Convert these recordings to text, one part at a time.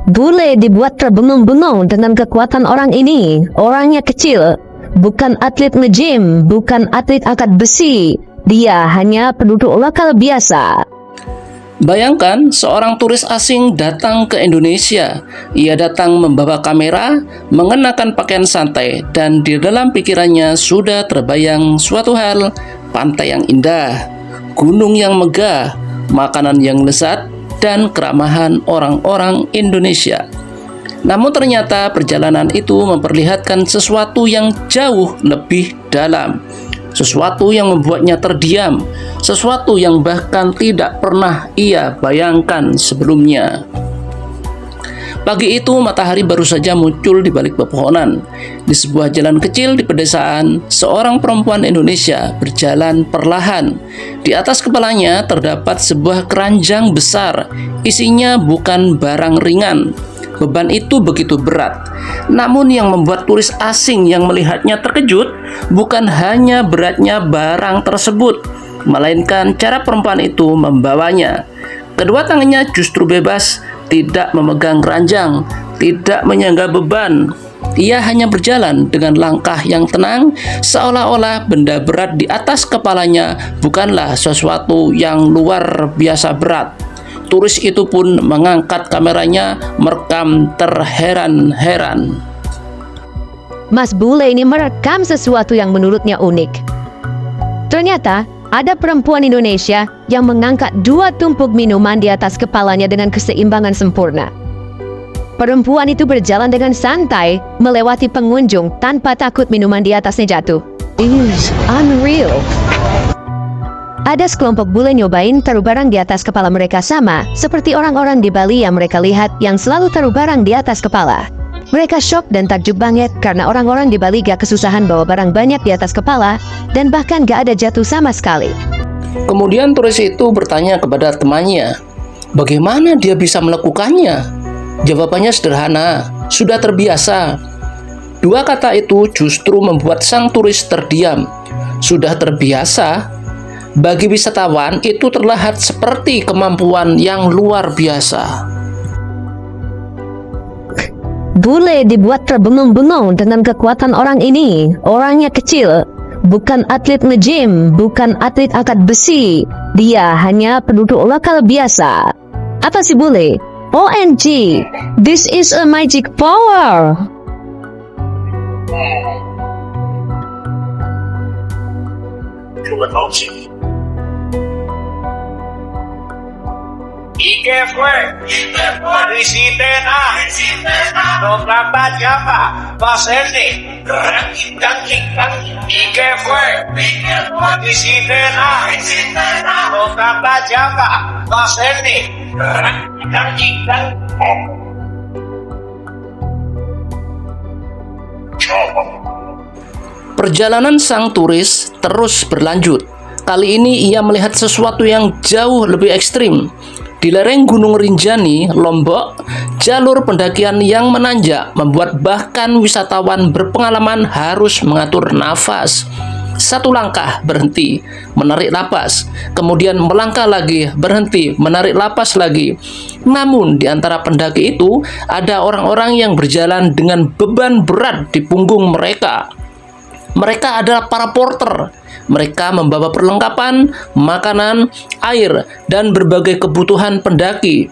Bule dibuat terbengong-bengong dengan kekuatan orang ini. Orangnya kecil, bukan atlet nge-gym, bukan atlet angkat besi. Dia hanya penduduk lokal biasa. Bayangkan seorang turis asing datang ke Indonesia. Ia datang membawa kamera, mengenakan pakaian santai, dan di dalam pikirannya sudah terbayang suatu hal: pantai yang indah, gunung yang megah, makanan yang lezat, dan keramahan orang-orang Indonesia. Namun ternyata perjalanan itu memperlihatkan sesuatu yang jauh lebih dalam. Sesuatu yang membuatnya terdiam, sesuatu yang bahkan tidak pernah ia bayangkan sebelumnya. Pagi itu matahari baru saja muncul di balik pepohonan. Di sebuah jalan kecil di pedesaan, seorang perempuan Indonesia berjalan perlahan. Di atas kepalanya terdapat sebuah keranjang besar, isinya bukan barang ringan. Beban itu begitu berat. Namun yang membuat turis asing yang melihatnya terkejut bukan hanya beratnya barang tersebut, melainkan cara perempuan itu membawanya. Kedua tangannya justru bebas, tidak memegang keranjang, tidak menyangga beban. Ia hanya berjalan dengan langkah yang tenang, seolah-olah benda berat di atas kepalanya bukanlah sesuatu yang luar biasa berat. Turis itu pun mengangkat kameranya, merekam terheran-heran. Mas Bule ini merekam sesuatu yang menurutnya unik. Ternyata ada perempuan Indonesia yang mengangkat 2 tumpuk minuman di atas kepalanya dengan keseimbangan sempurna. Perempuan itu berjalan dengan santai melewati pengunjung tanpa takut minuman di atasnya jatuh. It's unreal. Ada sekelompok bule nyobain taruh barang di atas kepala mereka, sama seperti orang-orang di Bali yang mereka lihat yang selalu taruh barang di atas kepala. Mereka shock dan takjub banget karena orang-orang di Bali gak kesusahan bawa barang banyak di atas kepala dan bahkan gak ada jatuh sama sekali. Kemudian turis itu bertanya kepada temannya, bagaimana dia bisa melakukannya? Jawabannya sederhana, sudah terbiasa. 2 kata itu justru membuat sang turis terdiam. Sudah terbiasa? Bagi wisatawan itu terlihat seperti kemampuan yang luar biasa. Bule dibuat terbengong-bengong dengan kekuatan orang ini. Orangnya kecil, bukan atlet nge-gym, bukan atlet angkat besi. Dia hanya penduduk lokal biasa. Apa sih bule? OMG, this is a magic power. Ike fue, visiten a, no tapa llama, pasete, Ike fue, visiten a, no tapa llama, pasete, Perjalanan sang turis terus berlanjut. Kali ini ia melihat sesuatu yang jauh lebih ekstrim. Di lereng Gunung Rinjani, Lombok, jalur pendakian yang menanjak membuat bahkan wisatawan berpengalaman harus mengatur nafas. 1 langkah berhenti, menarik napas, kemudian melangkah lagi, berhenti, menarik napas lagi. Namun di antara pendaki itu ada orang-orang yang berjalan dengan beban berat di punggung mereka. Mereka adalah para porter. Mereka membawa perlengkapan, makanan, air, dan berbagai kebutuhan pendaki.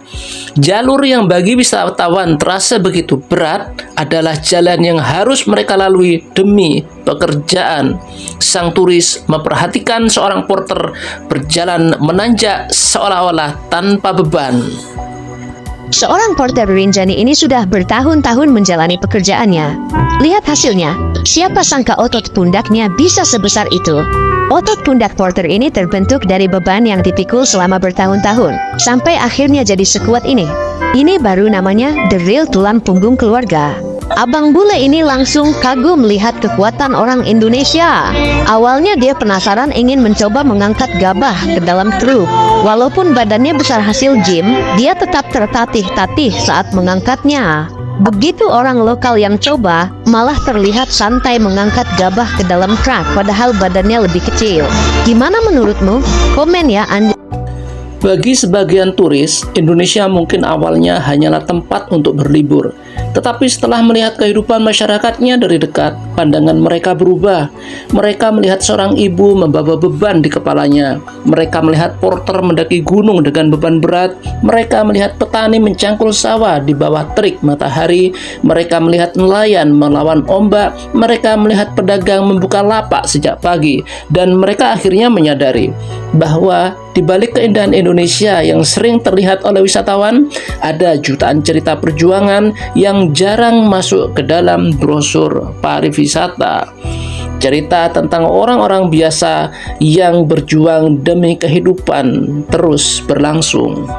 Jalur yang bagi wisatawan terasa begitu berat adalah jalan yang harus mereka lalui demi pekerjaan. Sang turis memperhatikan seorang porter berjalan menanjak seolah-olah tanpa beban. Seorang porter Rinjani ini sudah bertahun-tahun menjalani pekerjaannya. Lihat hasilnya, siapa sangka otot pundaknya bisa sebesar itu. Otot pundak porter ini terbentuk dari beban yang dipikul selama bertahun-tahun, sampai akhirnya jadi sekuat ini. Ini baru namanya the real tulang punggung keluarga. Abang bule ini langsung kagum melihat kekuatan orang Indonesia. Awalnya dia penasaran ingin mencoba mengangkat gabah ke dalam truk. Walaupun badannya besar hasil gym, dia tetap tertatih-tatih saat mengangkatnya. Begitu orang lokal yang coba, malah terlihat santai mengangkat gabah ke dalam truk, padahal badannya lebih kecil. Gimana menurutmu? Komen ya Anda. Bagi sebagian turis, Indonesia mungkin awalnya hanyalah tempat untuk berlibur. Tetapi setelah melihat kehidupan masyarakatnya dari dekat, pandangan mereka berubah. Mereka melihat seorang ibu membawa beban di kepalanya. Mereka melihat porter mendaki gunung dengan beban berat. Mereka melihat petani mencangkul sawah di bawah terik matahari. Mereka melihat nelayan melawan ombak. Mereka melihat pedagang membuka lapak sejak pagi. Dan mereka akhirnya menyadari bahwa di balik keindahan Indonesia yang sering terlihat oleh wisatawan, ada jutaan cerita perjuangan yang jarang masuk ke dalam brosur pariwisata. Cerita tentang orang-orang biasa yang berjuang demi kehidupan terus berlangsung.